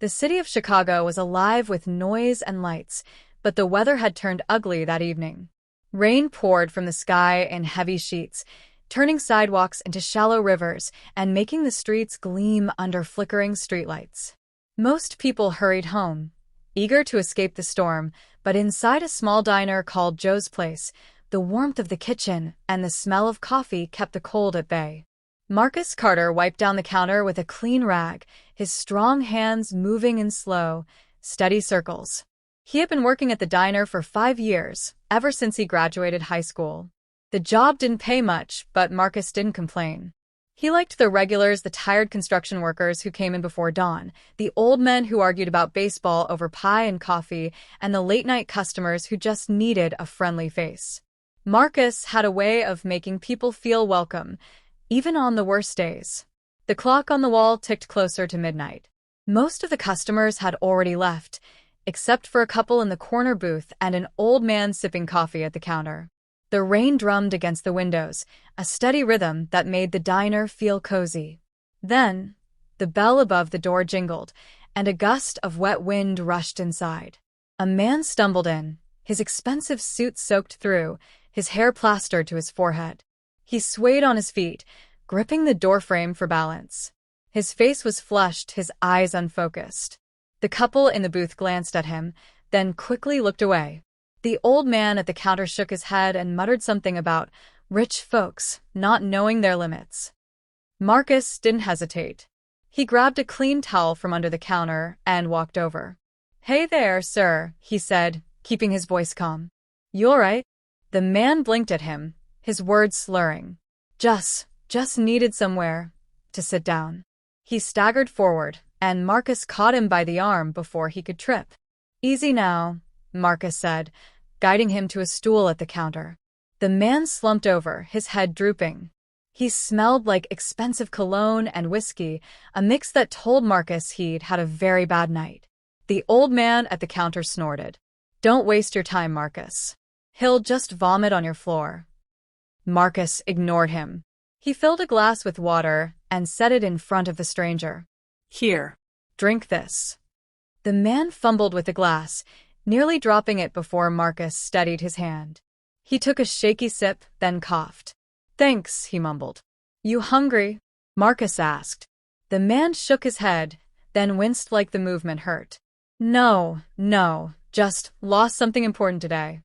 The city of Chicago was alive with noise and lights, but the weather had turned ugly that evening. Rain poured from the sky in heavy sheets, turning sidewalks into shallow rivers and making the streets gleam under flickering streetlights. Most people hurried home, eager to escape the storm, but inside a small diner called Joe's Place, the warmth of the kitchen and the smell of coffee kept the cold at bay. Marcus Carter wiped down the counter with a clean rag, his strong hands moving in slow, steady circles. He had been working at the diner for 5 years, ever since he graduated high school. The job didn't pay much, but Marcus didn't complain. He liked the regulars, the tired construction workers who came in before dawn, the old men who argued about baseball over pie and coffee, and the late-night customers who just needed a friendly face. Marcus had a way of making people feel welcome, even on the worst days. The clock on the wall ticked closer to midnight. Most of the customers had already left, except for a couple in the corner booth and an old man sipping coffee at the counter. The rain drummed against the windows, a steady rhythm that made the diner feel cozy. Then, the bell above the door jingled, and a gust of wet wind rushed inside. A man stumbled in, his expensive suit soaked through, his hair plastered to his forehead. He swayed on his feet, gripping the doorframe for balance. His face was flushed, his eyes unfocused. The couple in the booth glanced at him, then quickly looked away. The old man at the counter shook his head and muttered something about rich folks not knowing their limits. Marcus didn't hesitate. He grabbed a clean towel from under the counter and walked over. "Hey there, sir," he said, keeping his voice calm. "You all right?" The man blinked at him, his words slurring. Just needed somewhere to sit down." He staggered forward, and Marcus caught him by the arm before he could trip. "Easy now," Marcus said, guiding him to a stool at the counter. The man slumped over, his head drooping. He smelled like expensive cologne and whiskey, a mix that told Marcus he'd had a very bad night. The old man at the counter snorted. "Don't waste your time, Marcus. He'll just vomit on your floor." Marcus ignored him. He filled a glass with water and set it in front of the stranger. "Here, drink this." The man fumbled with the glass, nearly dropping it before Marcus steadied his hand. He took a shaky sip, then coughed. "Thanks," he mumbled. "You hungry?" Marcus asked. The man shook his head, then winced like the movement hurt. No, just lost something important today."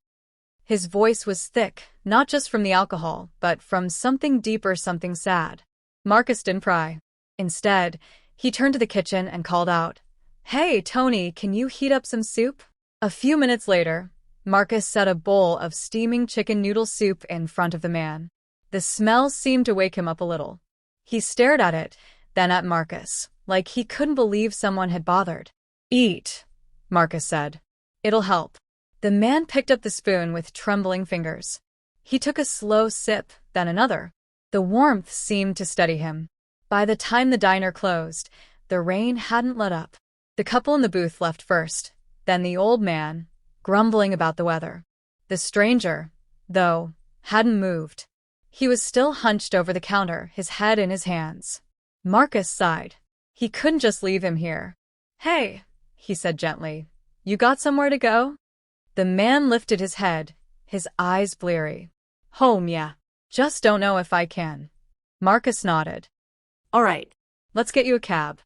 His voice was thick, not just from the alcohol, but from something deeper, something sad. Marcus didn't pry. Instead, he turned to the kitchen and called out, "Hey, Tony, can you heat up some soup?" A few minutes later, Marcus set a bowl of steaming chicken noodle soup in front of the man. The smell seemed to wake him up a little. He stared at it, then at Marcus, like he couldn't believe someone had bothered. "Eat," Marcus said. "It'll help." The man picked up the spoon with trembling fingers. He took a slow sip, then another. The warmth seemed to steady him. By the time the diner closed, the rain hadn't let up. The couple in the booth left first, then the old man, grumbling about the weather. The stranger, though, hadn't moved. He was still hunched over the counter, his head in his hands. Marcus sighed. He couldn't just leave him here. "Hey," he said gently, "you got somewhere to go?" The man lifted his head, his eyes bleary. "Home, yeah. Just don't know if I can." Marcus nodded. "All right, let's get you a cab."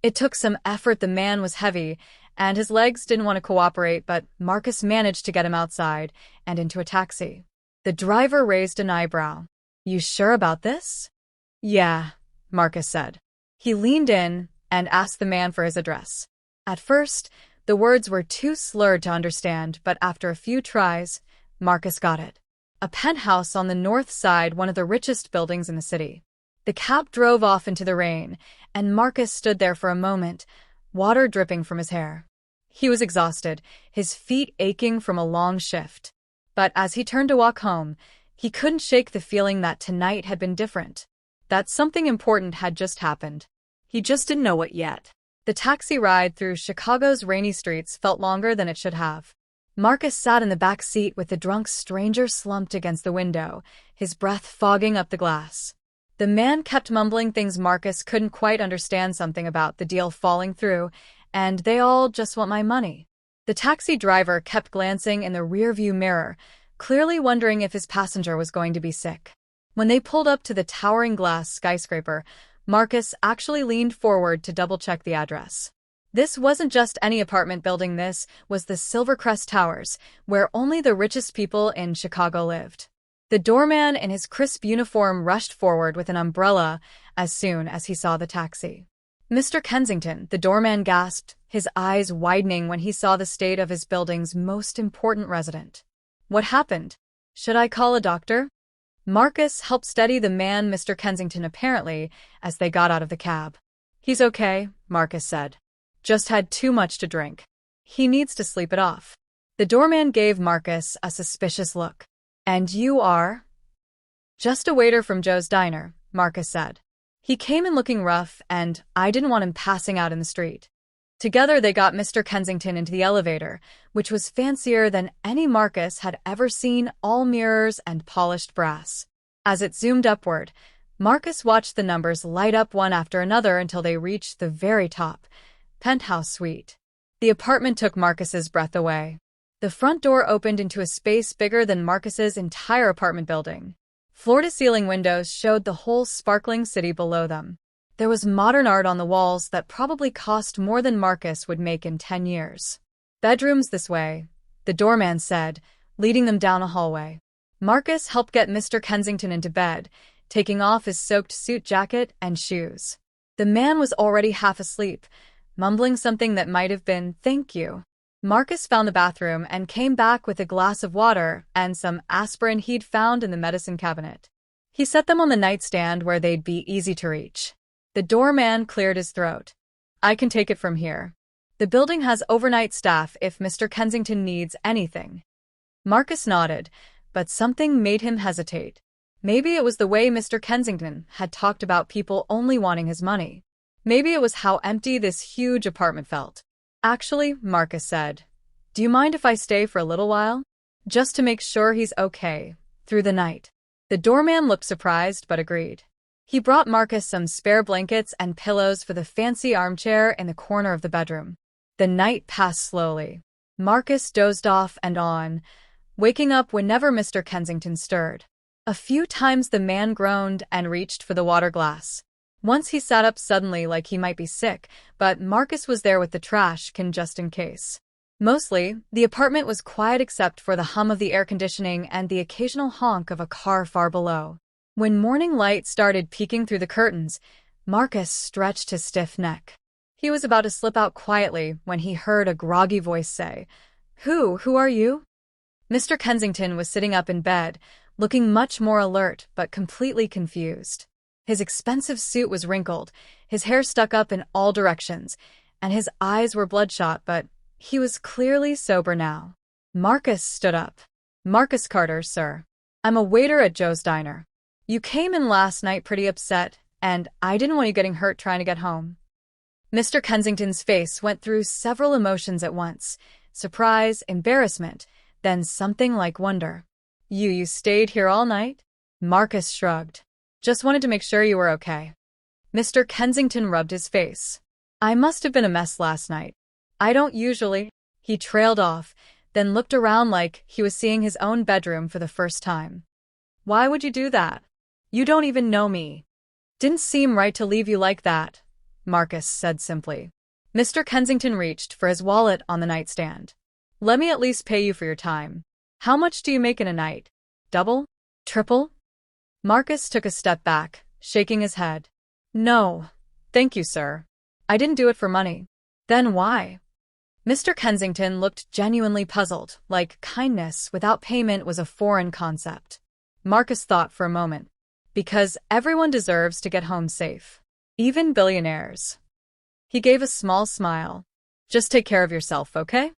It took some effort. The man was heavy, and his legs didn't want to cooperate, but Marcus managed to get him outside and into a taxi. The driver raised an eyebrow. "You sure about this?" "Yeah," Marcus said. He leaned in and asked the man for his address. At first, the words were too slurred to understand, but after a few tries, Marcus got it. A penthouse on the north side, one of the richest buildings in the city. The cab drove off into the rain, and Marcus stood there for a moment, water dripping from his hair. He was exhausted, his feet aching from a long shift. But as he turned to walk home, he couldn't shake the feeling that tonight had been different. That something important had just happened. He just didn't know what yet. The taxi ride through Chicago's rainy streets felt longer than it should have. Marcus sat in the back seat with the drunk stranger slumped against the window, his breath fogging up the glass. The man kept mumbling things Marcus couldn't quite understand, something about the deal falling through, and they all just want my money. The taxi driver kept glancing in the rearview mirror, clearly wondering if his passenger was going to be sick. When they pulled up to the towering glass skyscraper, Marcus actually leaned forward to double-check the address. This wasn't just any apartment building, this was the Silvercrest Towers, where only the richest people in Chicago lived. The doorman in his crisp uniform rushed forward with an umbrella as soon as he saw the taxi. "Mr. Kensington," the doorman gasped, his eyes widening when he saw the state of his building's most important resident. "What happened? Should I call a doctor?" Marcus helped steady the man, Mr. Kensington apparently, as they got out of the cab. "He's okay," Marcus said. "Just had too much to drink. He needs to sleep it off." The doorman gave Marcus a suspicious look. "And you are?" "Just a waiter from Joe's Diner," Marcus said. "He came in looking rough, and I didn't want him passing out in the street." Together they got Mr. Kensington into the elevator, which was fancier than any Marcus had ever seen, all mirrors and polished brass. As it zoomed upward, Marcus watched the numbers light up one after another until they reached the very top, penthouse suite. The apartment took Marcus's breath away. The front door opened into a space bigger than Marcus's entire apartment building. Floor-to-ceiling windows showed the whole sparkling city below them. There was modern art on the walls that probably cost more than Marcus would make in 10 years. "Bedrooms this way," the doorman said, leading them down a hallway. Marcus helped get Mr. Kensington into bed, taking off his soaked suit jacket and shoes. The man was already half asleep, mumbling something that might have been, "Thank you." Marcus found the bathroom and came back with a glass of water and some aspirin he'd found in the medicine cabinet. He set them on the nightstand where they'd be easy to reach. The doorman cleared his throat. "I can take it from here. The building has overnight staff if Mr. Kensington needs anything." Marcus nodded, but something made him hesitate. Maybe it was the way Mr. Kensington had talked about people only wanting his money. Maybe it was how empty this huge apartment felt. "Actually," Marcus said, "do you mind if I stay for a little while? Just to make sure he's okay, through the night." The doorman looked surprised but agreed. He brought Marcus some spare blankets and pillows for the fancy armchair in the corner of the bedroom. The night passed slowly. Marcus dozed off and on, waking up whenever Mr. Kensington stirred. A few times the man groaned and reached for the water glass. Once he sat up suddenly like he might be sick, but Marcus was there with the trash can just in case. Mostly, the apartment was quiet except for the hum of the air conditioning and the occasional honk of a car far below. When morning light started peeking through the curtains, Marcus stretched his stiff neck. He was about to slip out quietly when he heard a groggy voice say, Who are you?" Mr. Kensington was sitting up in bed, looking much more alert but completely confused. His expensive suit was wrinkled, his hair stuck up in all directions, and his eyes were bloodshot, but he was clearly sober now. Marcus stood up. "Marcus Carter, sir. I'm a waiter at Joe's Diner. You came in last night pretty upset, and I didn't want you getting hurt trying to get home." Mr. Kensington's face went through several emotions at once: surprise, embarrassment, then something like wonder. You stayed here all night?" Marcus shrugged. "Just wanted to make sure you were okay." Mr. Kensington rubbed his face. "I must have been a mess last night. I don't usually—" He trailed off, then looked around like he was seeing his own bedroom for the first time. "Why would you do that? You don't even know me." "Didn't seem right to leave you like that," Marcus said simply. Mr. Kensington reached for his wallet on the nightstand. "Let me at least pay you for your time. How much do you make in a night? Double? Triple?" Marcus took a step back, shaking his head. "No, thank you, sir. I didn't do it for money." "Then why?" Mr. Kensington looked genuinely puzzled, like kindness without payment was a foreign concept. Marcus thought for a moment. "Because everyone deserves to get home safe. Even billionaires." He gave a small smile. "Just take care of yourself, okay?"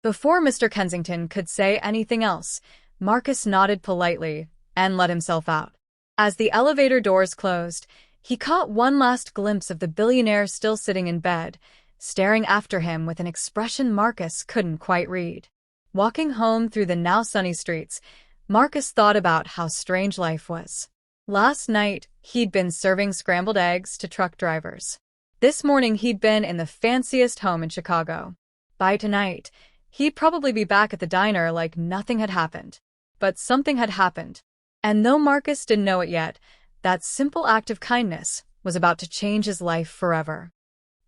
Before Mr. Kensington could say anything else, Marcus nodded politely and let himself out. As the elevator doors closed, he caught one last glimpse of the billionaire still sitting in bed, staring after him with an expression Marcus couldn't quite read. Walking home through the now sunny streets, Marcus thought about how strange life was. Last night, he'd been serving scrambled eggs to truck drivers. This morning he'd been in the fanciest home in Chicago. By tonight, he'd probably be back at the diner like nothing had happened. But something had happened. And though Marcus didn't know it yet, that simple act of kindness was about to change his life forever.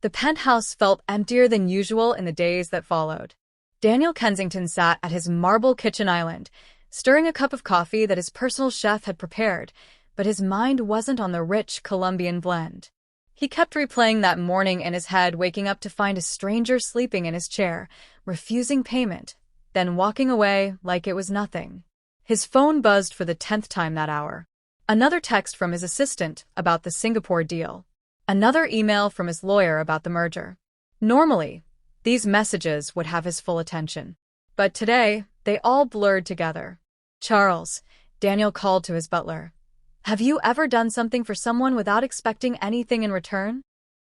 The penthouse felt emptier than usual in the days that followed. Daniel Kensington sat at his marble kitchen island, stirring a cup of coffee that his personal chef had prepared, but his mind wasn't on the rich Colombian blend. He kept replaying that morning in his head, waking up to find a stranger sleeping in his chair, refusing payment, then walking away like it was nothing. His phone buzzed for the 10th time that hour. Another text from his assistant about the Singapore deal. Another email from his lawyer about the merger. Normally, these messages would have his full attention. But today, they all blurred together. "Charles," Daniel called to his butler. "Have you ever done something for someone without expecting anything in return?"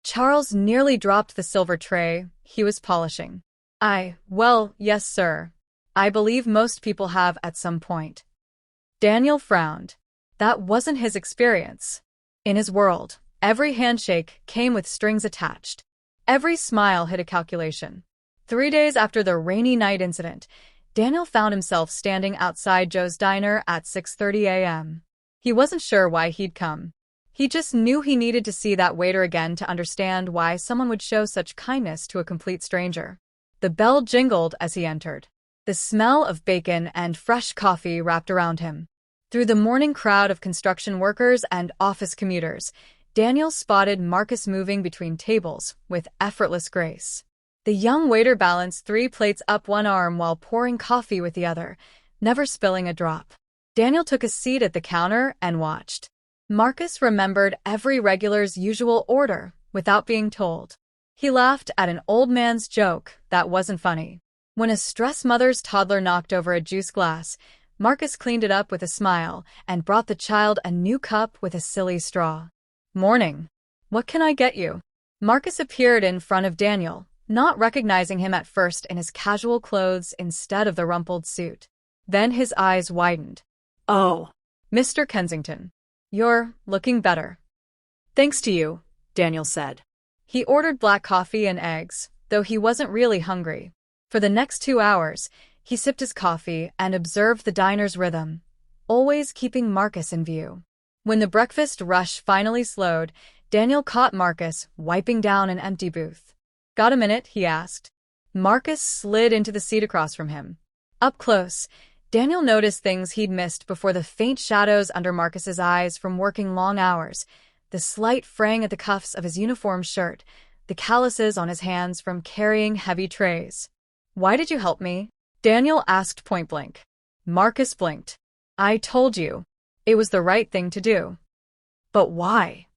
Charles nearly dropped the silver tray he was polishing. Well, yes, sir. I believe most people have at some point." Daniel frowned. That wasn't his experience. In his world, every handshake came with strings attached. Every smile hid a calculation. 3 days after the rainy night incident, Daniel found himself standing outside Joe's diner at 6:30 a.m. He wasn't sure why he'd come. He just knew he needed to see that waiter again to understand why someone would show such kindness to a complete stranger. The bell jingled as he entered. The smell of bacon and fresh coffee wrapped around him. Through the morning crowd of construction workers and office commuters, Daniel spotted Marcus moving between tables with effortless grace. The young waiter balanced 3 plates up one arm while pouring coffee with the other, never spilling a drop. Daniel took a seat at the counter and watched. Marcus remembered every regular's usual order without being told. He laughed at an old man's joke that wasn't funny. When a stressed mother's toddler knocked over a juice glass, Marcus cleaned it up with a smile and brought the child a new cup with a silly straw. "Morning. What can I get you?" Marcus appeared in front of Daniel, not recognizing him at first in his casual clothes instead of the rumpled suit. Then his eyes widened. "Oh, Mr. Kensington. You're looking better." "Thanks to you," Daniel said. He ordered black coffee and eggs, though he wasn't really hungry. For the next 2 hours, he sipped his coffee and observed the diner's rhythm, always keeping Marcus in view. When the breakfast rush finally slowed, Daniel caught Marcus wiping down an empty booth. "Got a minute?" he asked. Marcus slid into the seat across from him. Up close, Daniel noticed things he'd missed before: the faint shadows under Marcus's eyes from working long hours, the slight fraying at the cuffs of his uniform shirt, the calluses on his hands from carrying heavy trays. "Why did you help me?" Daniel asked point-blank. Marcus blinked. "I told you. It was the right thing to do." "But why?"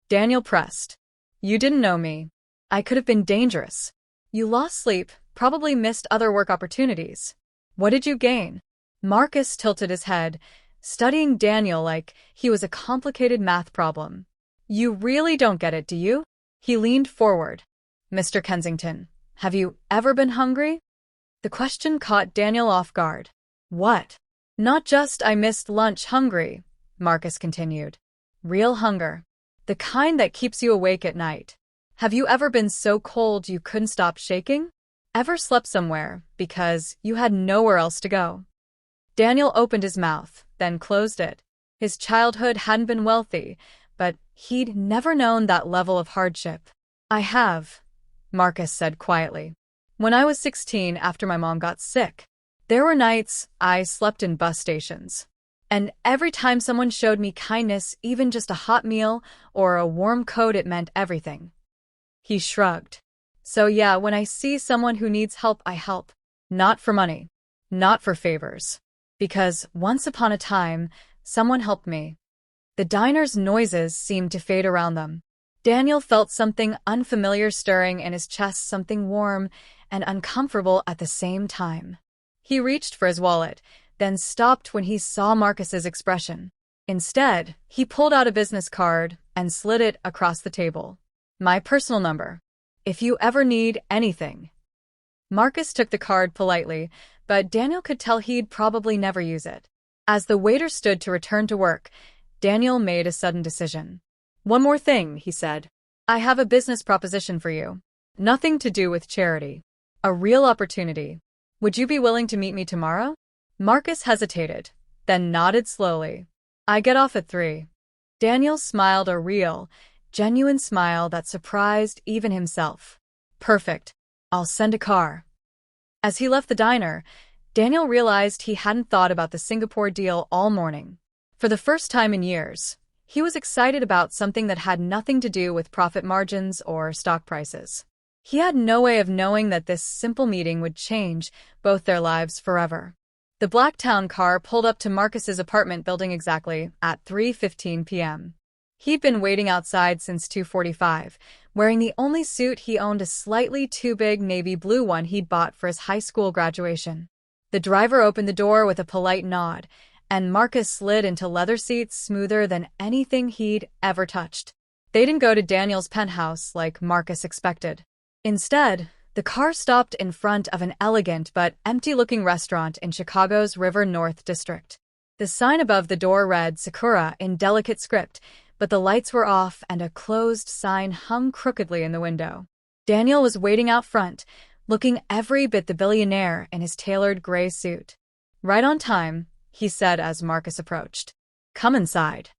Daniel pressed. "You didn't know me. I could have been dangerous. You lost sleep, probably missed other work opportunities. What did you gain?" Marcus tilted his head, studying Daniel like he was a complicated math problem. "You really don't get it, do you?" He leaned forward. "Mr. Kensington, have you ever been hungry?" The question caught Daniel off guard. "What?" "Not just I missed lunch hungry," Marcus continued. "Real hunger. The kind that keeps you awake at night. Have you ever been so cold you couldn't stop shaking? Ever slept somewhere because you had nowhere else to go?" Daniel opened his mouth, then closed it. His childhood hadn't been wealthy, but he'd never known that level of hardship. "I have," Marcus said quietly. "When I was 16, after my mom got sick, there were nights I slept in bus stations. And every time someone showed me kindness, even just a hot meal or a warm coat, it meant everything." He shrugged. "So yeah, when I see someone who needs help, I help. Not for money. Not for favors. Because once upon a time, someone helped me." The diner's noises seemed to fade around them. Daniel felt something unfamiliar stirring in his chest, something warm and uncomfortable at the same time. He reached for his wallet, then stopped when he saw Marcus's expression. Instead, he pulled out a business card and slid it across the table. "My personal number. If you ever need anything." Marcus took the card politely, but Daniel could tell he'd probably never use it. As the waiter stood to return to work, Daniel made a sudden decision. "One more thing," he said. I have a business proposition for you. Nothing to do with charity. A real opportunity. Would you be willing to meet me tomorrow? Marcus hesitated, then nodded slowly. I get off at 3. Daniel smiled a real, genuine smile that surprised even himself. Perfect. I'll send a car. As he left the diner, Daniel realized he hadn't thought about the Singapore deal all morning. For the first time in years, he was excited about something that had nothing to do with profit margins or stock prices. He had no way of knowing that this simple meeting would change both their lives forever. The Blacktown car pulled up to Marcus's apartment building exactly at 3:15 p.m. He'd been waiting outside since 2:45, wearing the only suit he owned, a slightly too big navy blue one he'd bought for his high school graduation. The driver opened the door with a polite nod, and Marcus slid into leather seats smoother than anything he'd ever touched. They didn't go to Daniel's penthouse like Marcus expected. Instead, the car stopped in front of an elegant but empty-looking restaurant in Chicago's River North district. The sign above the door read Sakura in delicate script, but the lights were off and a closed sign hung crookedly in the window. Daniel was waiting out front, looking every bit the billionaire in his tailored gray suit. Right on time, he said as Marcus approached. Come inside.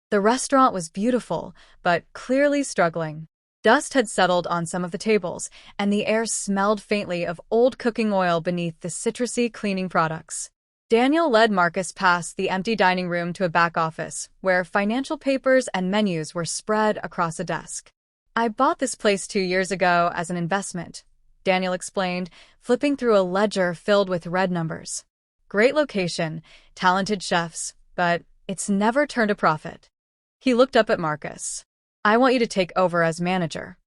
The restaurant was beautiful, but clearly struggling. Dust had settled on some of the tables, and the air smelled faintly of old cooking oil beneath the citrusy cleaning products. Daniel led Marcus past the empty dining room to a back office, where financial papers and menus were spread across a desk. I bought this place 2 years ago as an investment, Daniel explained, flipping through a ledger filled with red numbers. Great location, talented chefs, but it's never turned a profit. He looked up at Marcus. I want you to take over as manager.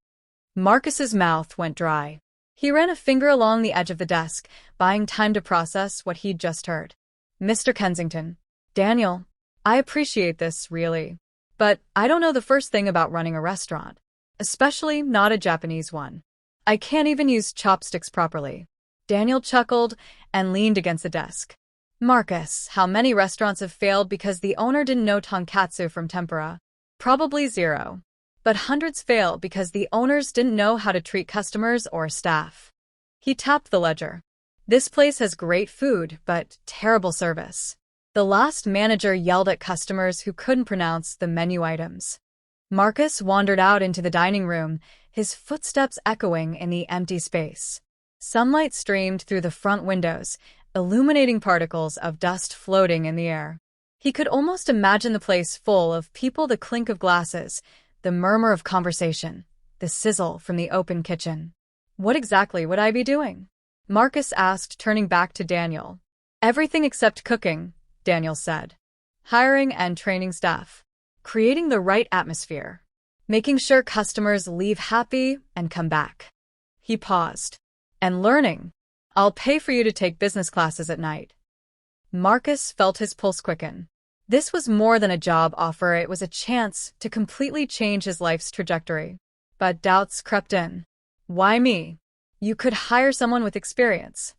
Marcus's mouth went dry. He ran a finger along the edge of the desk, buying time to process what he'd just heard. Mr. Kensington. Daniel, I appreciate this, really. But I don't know the first thing about running a restaurant. Especially not a Japanese one. I can't even use chopsticks properly. Daniel chuckled and leaned against the desk. Marcus, how many restaurants have failed because the owner didn't know tonkatsu from tempura? Probably 0. But hundreds fail because the owners didn't know how to treat customers or staff. He tapped the ledger. This place has great food, but terrible service. The last manager yelled at customers who couldn't pronounce the menu items. Marcus wandered out into the dining room, his footsteps echoing in the empty space. Sunlight streamed through the front windows, illuminating particles of dust floating in the air. He could almost imagine the place full of people, the clink of glasses, the murmur of conversation, the sizzle from the open kitchen. What exactly would I be doing? Marcus asked, turning back to Daniel. Everything except cooking, Daniel said. Hiring and training staff. Creating the right atmosphere. Making sure customers leave happy and come back. He paused. And learning. I'll pay for you to take business classes at night. Marcus felt his pulse quicken. This was more than a job offer, it was a chance to completely change his life's trajectory. But doubts crept in. Why me? You could hire someone with experience.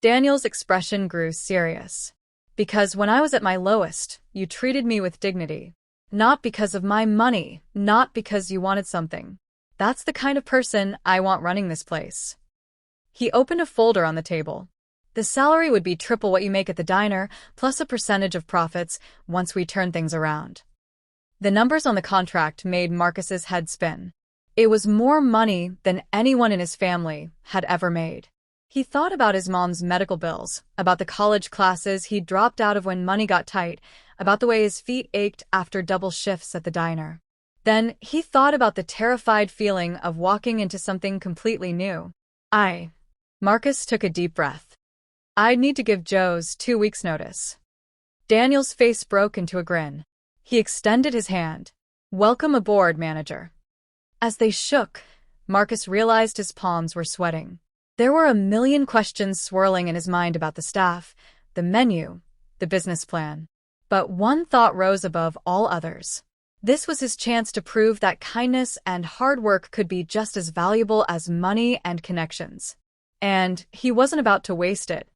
Daniel's expression grew serious. Because when I was at my lowest, you treated me with dignity. Not because of my money, not because you wanted something. That's the kind of person I want running this place. He opened a folder on the table. The salary would be triple what you make at the diner, plus a percentage of profits once we turn things around. The numbers on the contract made Marcus's head spin. It was more money than anyone in his family had ever made. He thought about his mom's medical bills, about the college classes he'd dropped out of when money got tight, about the way his feet ached after double shifts at the diner. Then he thought about the terrified feeling of walking into something completely new. Marcus took a deep breath. I'd need to give Joe's 2 weeks' notice. Daniel's face broke into a grin. He extended his hand. Welcome aboard, manager. As they shook, Marcus realized his palms were sweating. There were a million questions swirling in his mind about the staff, the menu, the business plan. But one thought rose above all others. This was his chance to prove that kindness and hard work could be just as valuable as money and connections. And he wasn't about to waste it.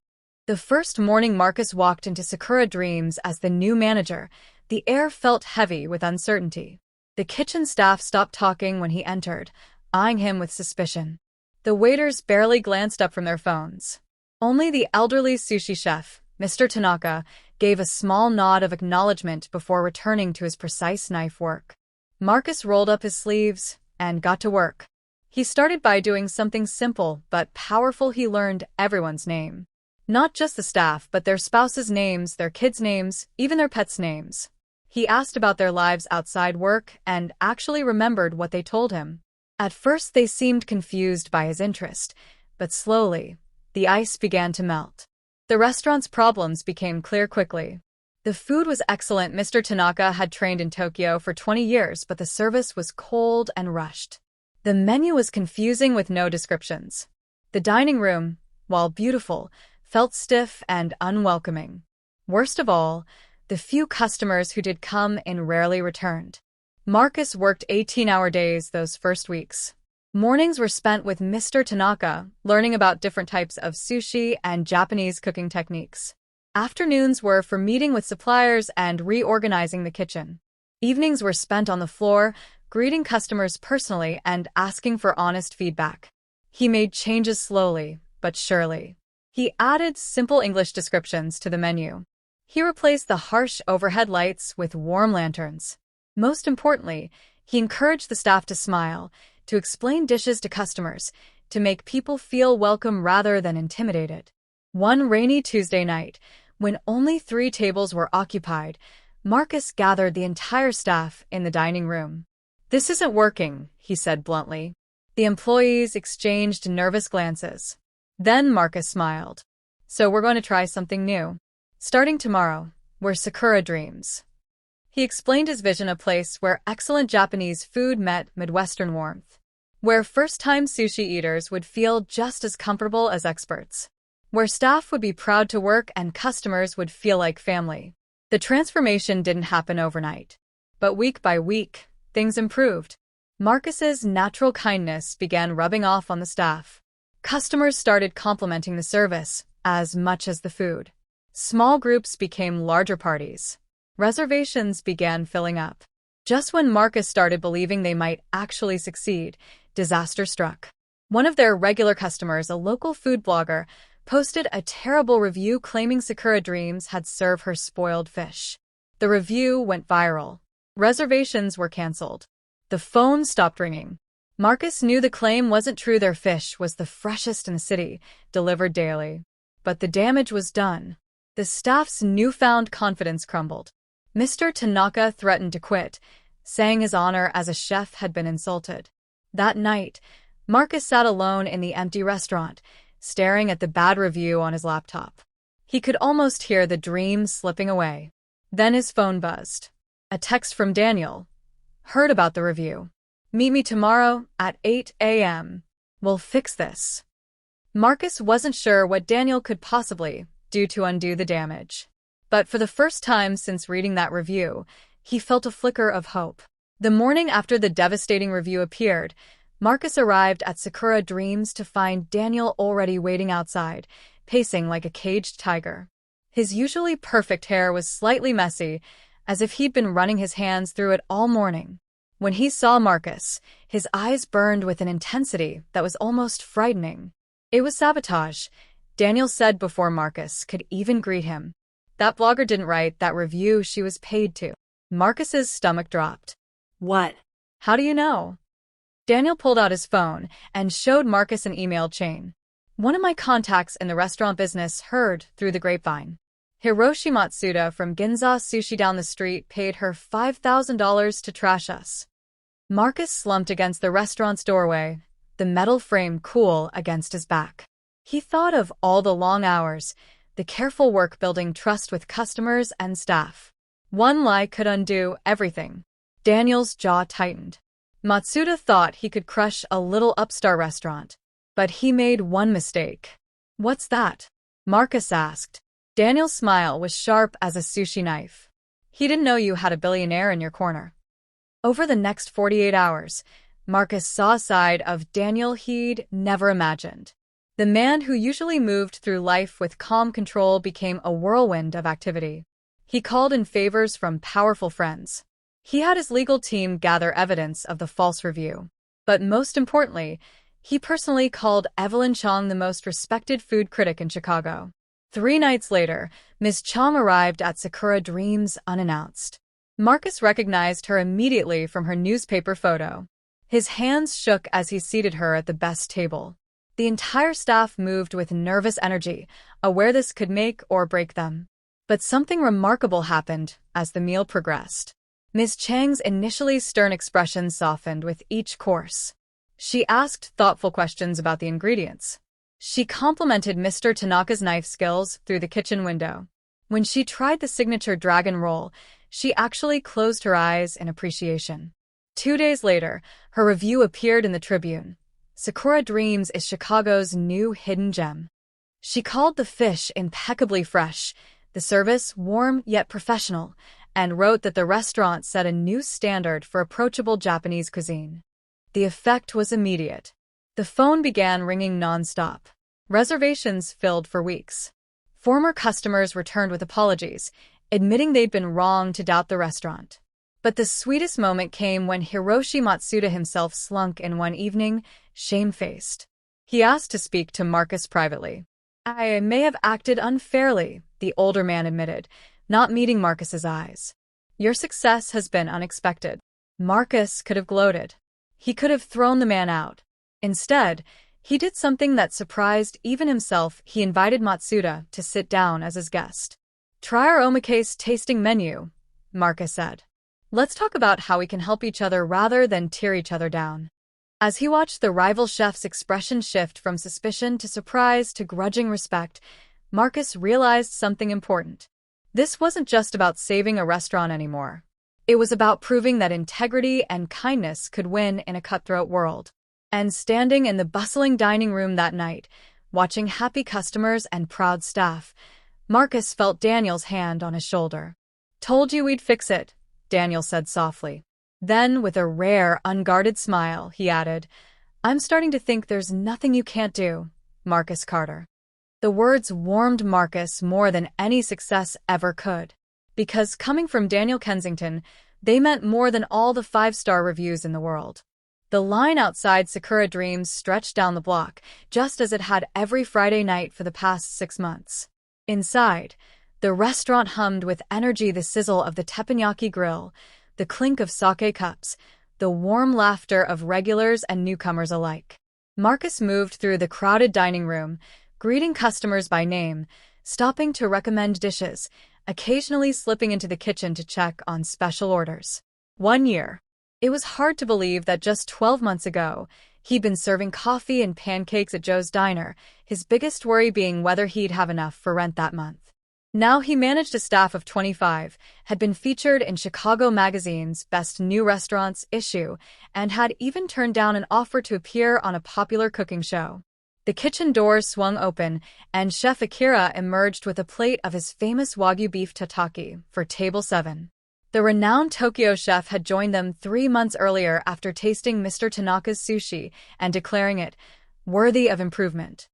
The first morning Marcus walked into Sakura Dreams as the new manager, the air felt heavy with uncertainty. The kitchen staff stopped talking when he entered, eyeing him with suspicion. The waiters barely glanced up from their phones. Only the elderly sushi chef, Mr. Tanaka, gave a small nod of acknowledgement before returning to his precise knife work. Marcus rolled up his sleeves and got to work. He started by doing something simple but powerful. He learned everyone's name. Not just the staff, but their spouses' names, their kids' names, even their pets' names. He asked about their lives outside work and actually remembered what they told him. At first they seemed confused by his interest, but slowly, the ice began to melt. The restaurant's problems became clear quickly. The food was excellent. Mr. Tanaka had trained in Tokyo for 20 years, but the service was cold and rushed. The menu was confusing with no descriptions. The dining room, while beautiful, felt stiff and unwelcoming. Worst of all, the few customers who did come in rarely returned. Marcus worked 18-hour days those first weeks. Mornings were spent with Mr. Tanaka, learning about different types of sushi and Japanese cooking techniques. Afternoons were for meeting with suppliers and reorganizing the kitchen. Evenings were spent on the floor, greeting customers personally and asking for honest feedback. He made changes slowly, but surely. He added simple English descriptions to the menu. He replaced the harsh overhead lights with warm lanterns. Most importantly, he encouraged the staff to smile, to explain dishes to customers, to make people feel welcome rather than intimidated. One rainy Tuesday night, when only 3 tables were occupied, Marcus gathered the entire staff in the dining room. "This isn't working," he said bluntly. The employees exchanged nervous glances. Then Marcus smiled. "So we're going to try something new. Starting tomorrow, we're Sakura Dreams." He explained his vision, a place where excellent Japanese food met Midwestern warmth, where first-time sushi eaters would feel just as comfortable as experts, where staff would be proud to work and customers would feel like family. The transformation didn't happen overnight, but week by week, things improved. Marcus's natural kindness began rubbing off on the staff. Customers started complimenting the service as much as the food. Small groups became larger parties. Reservations began filling up. Just when Marcus started believing they might actually succeed, disaster struck. One of their regular customers, a local food blogger, posted a terrible review claiming Sakura Dreams had served her spoiled fish. The review went viral. Reservations were canceled. The phone stopped ringing. Marcus knew the claim wasn't true. Their fish was the freshest in the city, delivered daily. But the damage was done. The staff's newfound confidence crumbled. Mr. Tanaka threatened to quit, saying his honor as a chef had been insulted. That night, Marcus sat alone in the empty restaurant, staring at the bad review on his laptop. He could almost hear the dream slipping away. Then his phone buzzed. A text from Daniel. "Heard about the review. Meet me tomorrow at 8 a.m. We'll fix this." Marcus wasn't sure what Daniel could possibly do to undo the damage. But for the first time since reading that review, he felt a flicker of hope. The morning after the devastating review appeared, Marcus arrived at Sakura Dreams to find Daniel already waiting outside, pacing like a caged tiger. His usually perfect hair was slightly messy, as if he'd been running his hands through it all morning. When he saw Marcus, his eyes burned with an intensity that was almost frightening. "It was sabotage," Daniel said before Marcus could even greet him. "That blogger didn't write that review she was paid to." Marcus's stomach dropped. "What? "How do you know?" Daniel pulled out his phone and showed Marcus an email chain. "One of my contacts in the restaurant business heard through the grapevine. Hiroshi Matsuda from Ginza Sushi down the street paid her $5,000 to trash us." Marcus slumped against the restaurant's doorway, the metal frame cool against his back. He thought of all the long hours, the careful work building trust with customers and staff. One lie could undo everything. Daniel's jaw tightened. Matsuda thought he could crush a little upstart restaurant. But he made one mistake. "What's that?" Marcus asked. Daniel's smile was sharp as a sushi knife. "He didn't know you had a billionaire in your corner." Over the next 48 hours, Marcus saw a side of Daniel he'd never imagined. The man who usually moved through life with calm control became a whirlwind of activity. He called in favors from powerful friends. He had his legal team gather evidence of the false review. But most importantly, he personally called Evelyn Chong the most respected food critic in Chicago. 3 nights later, Ms. Chong arrived at Sakura Dreams unannounced. Marcus recognized her immediately from her newspaper photo. His hands shook as he seated her at the best table. The entire staff moved with nervous energy, aware this could make or break them. But something remarkable happened as the meal progressed. Ms. Chang's initially stern expression softened with each course. She asked thoughtful questions about the ingredients. She complimented Mr. Tanaka's knife skills through the kitchen window. When she tried the signature dragon roll, she actually closed her eyes in appreciation. 2 days later, her review appeared in the Tribune. Sakura Dreams is Chicago's new hidden gem. She called the fish impeccably fresh, the service warm yet professional, and wrote that the restaurant set a new standard for approachable Japanese cuisine. The effect was immediate. The phone began ringing non-stop. Reservations filled for weeks. Former customers returned with apologies, admitting they'd been wrong to doubt the restaurant. But the sweetest moment came when Hiroshi Matsuda himself slunk in one evening, shamefaced. He asked to speak to Marcus privately. "I may have acted unfairly," the older man admitted, not meeting Marcus's eyes. "Your success has been unexpected." Marcus could have gloated. He could have thrown the man out. Instead, he did something that surprised even himself. He invited Matsuda to sit down as his guest. "Try our omakase tasting menu," Marcus said. "Let's talk about how we can help each other rather than tear each other down." As he watched the rival chef's expression shift from suspicion to surprise to grudging respect, Marcus realized something important. This wasn't just about saving a restaurant anymore. It was about proving that integrity and kindness could win in a cutthroat world. And standing in the bustling dining room that night, watching happy customers and proud staff, Marcus felt Daniel's hand on his shoulder. "Told you we'd fix it," Daniel said softly. Then, with a rare, unguarded smile, he added, "I'm starting to think there's nothing you can't do, Marcus Carter." The words warmed Marcus more than any success ever could. Because coming from Daniel Kensington, they meant more than all the 5-star reviews in the world. The line outside Sakura Dreams stretched down the block, just as it had every Friday night for the past 6 months. Inside, the restaurant hummed with energy, the sizzle of the teppanyaki grill, the clink of sake cups, the warm laughter of regulars and newcomers alike. Marcus moved through the crowded dining room, greeting customers by name, stopping to recommend dishes, occasionally slipping into the kitchen to check on special orders. 1 year. It was hard to believe that just 12 months ago, he'd been serving coffee and pancakes at Joe's Diner, his biggest worry being whether he'd have enough for rent that month. Now he managed a staff of 25, had been featured in Chicago Magazine's Best New Restaurants issue, and had even turned down an offer to appear on a popular cooking show. The kitchen doors swung open, and Chef Akira emerged with a plate of his famous Wagyu beef tataki for table 7. The renowned Tokyo chef had joined them 3 months earlier after tasting Mr. Tanaka's sushi and declaring it worthy of improvement.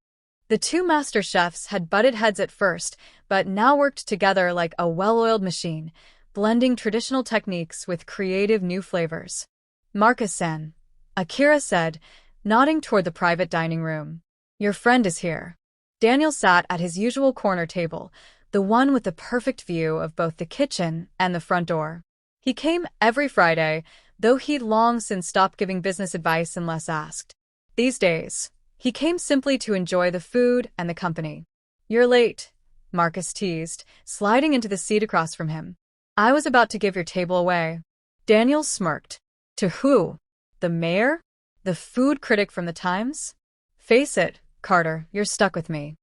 The two master chefs had butted heads at first, but now worked together like a well-oiled machine, blending traditional techniques with creative new flavors. "Marcus-san," Akira said, nodding toward the private dining room. "Your friend is here." Daniel sat at his usual corner table, the one with the perfect view of both the kitchen and the front door. He came every Friday, though he'd long since stopped giving business advice unless asked. These days, he came simply to enjoy the food and the company. "You're late," Marcus teased, sliding into the seat across from him. "I was about to give your table away." Daniel smirked. "To who? The mayor? The food critic from the Times? Face it, Carter, you're stuck with me."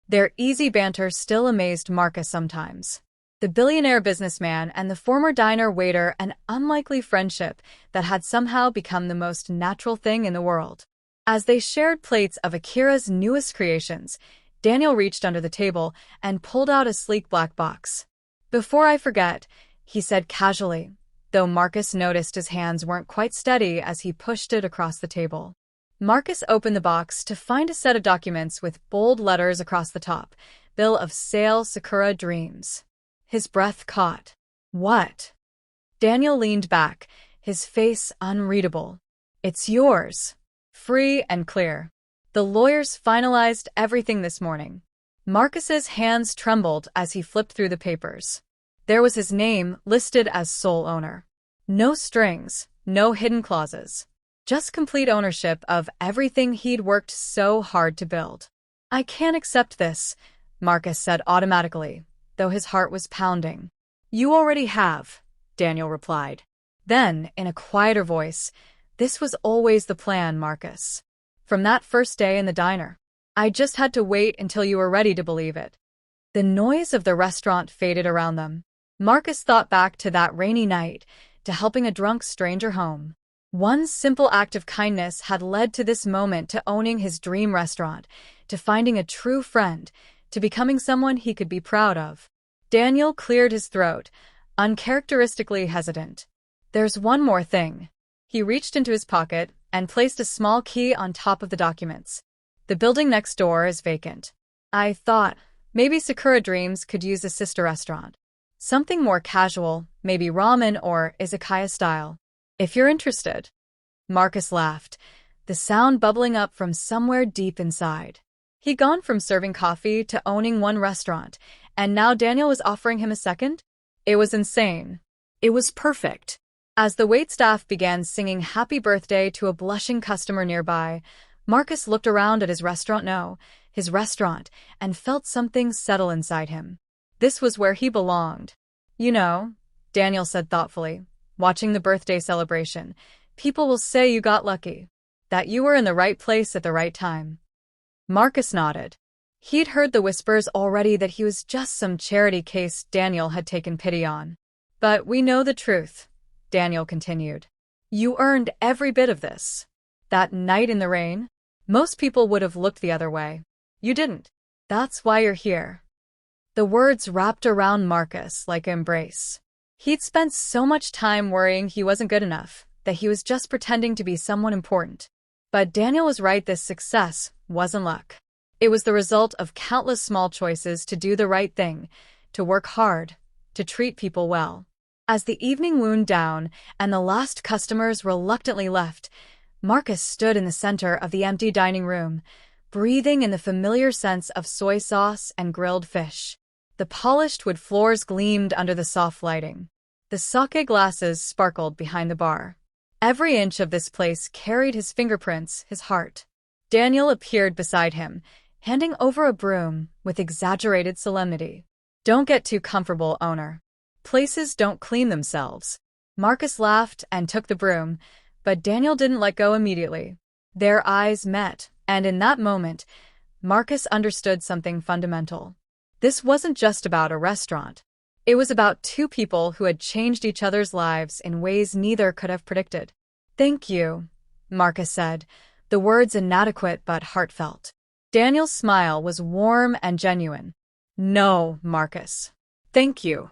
Their easy banter still amazed Marcus sometimes. The billionaire businessman and the former diner waiter, an unlikely friendship that had somehow become the most natural thing in the world. As they shared plates of Akira's newest creations, Daniel reached under the table and pulled out a sleek black box. "Before I forget," he said casually, though Marcus noticed his hands weren't quite steady as he pushed it across the table. Marcus opened the box to find a set of documents with bold letters across the top, "Bill of Sale Sakura Dreams." His breath caught. "What?" Daniel leaned back, his face unreadable. It's yours. Free and clear. The lawyers finalized everything this morning. Marcus's hands trembled as he flipped through the papers. There was his name listed as sole owner. No strings, no hidden clauses. Just complete ownership of everything he'd worked so hard to build. I can't accept this, Marcus said automatically, though his heart was pounding. You already have, Daniel replied. Then, in a quieter voice, this was always the plan, Marcus. From that first day in the diner. I just had to wait until you were ready to believe it. The noise of the restaurant faded around them. Marcus thought back to that rainy night, to helping a drunk stranger home. One simple act of kindness had led to this moment, to owning his dream restaurant, to finding a true friend, to becoming someone he could be proud of. Daniel cleared his throat, uncharacteristically hesitant. There's one more thing. He reached into his pocket and placed a small key on top of the documents. The building next door is vacant. I thought maybe Sakura Dreams could use a sister restaurant. Something more casual, maybe ramen or izakaya style. If you're interested. Marcus laughed, the sound bubbling up from somewhere deep inside. He'd gone from serving coffee to owning one restaurant, and now Daniel was offering him a second? It was insane. It was perfect. As the waitstaff began singing happy birthday to a blushing customer nearby, Marcus looked around at his restaurant, and felt something settle inside him. This was where he belonged. You know, Daniel said thoughtfully, watching the birthday celebration, people will say you got lucky, that you were in the right place at the right time. Marcus nodded. He'd heard the whispers already that he was just some charity case Daniel had taken pity on. But we know the truth, Daniel continued. You earned every bit of this. That night in the rain, most people would have looked the other way. You didn't. That's why you're here. The words wrapped around Marcus like an embrace. He'd spent so much time worrying he wasn't good enough, that he was just pretending to be someone important. But Daniel was right, this success wasn't luck. It was the result of countless small choices to do the right thing, to work hard, to treat people well. As the evening wound down and the last customers reluctantly left, Marcus stood in the center of the empty dining room, breathing in the familiar sense of soy sauce and grilled fish. The polished wood floors gleamed under the soft lighting. The sake glasses sparkled behind the bar. Every inch of this place carried his fingerprints, his heart. Daniel appeared beside him, handing over a broom with exaggerated solemnity. Don't get too comfortable, owner. Places don't clean themselves. Marcus laughed and took the broom, but Daniel didn't let go immediately. Their eyes met, and in that moment, Marcus understood something fundamental. This wasn't just about a restaurant. It was about two people who had changed each other's lives in ways neither could have predicted. Thank you, Marcus said, the words inadequate but heartfelt. Daniel's smile was warm and genuine. No, Marcus. Thank you.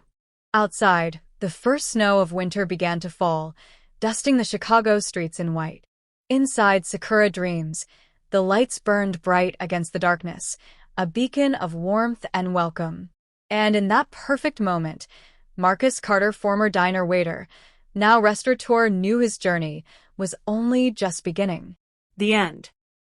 Outside, the first snow of winter began to fall, dusting the Chicago streets in white. Inside Sakura Dreams, the lights burned bright against the darkness, a beacon of warmth and welcome. And in that perfect moment, Marcus Carter, former diner waiter, now restaurateur, knew his journey was only just beginning. The end.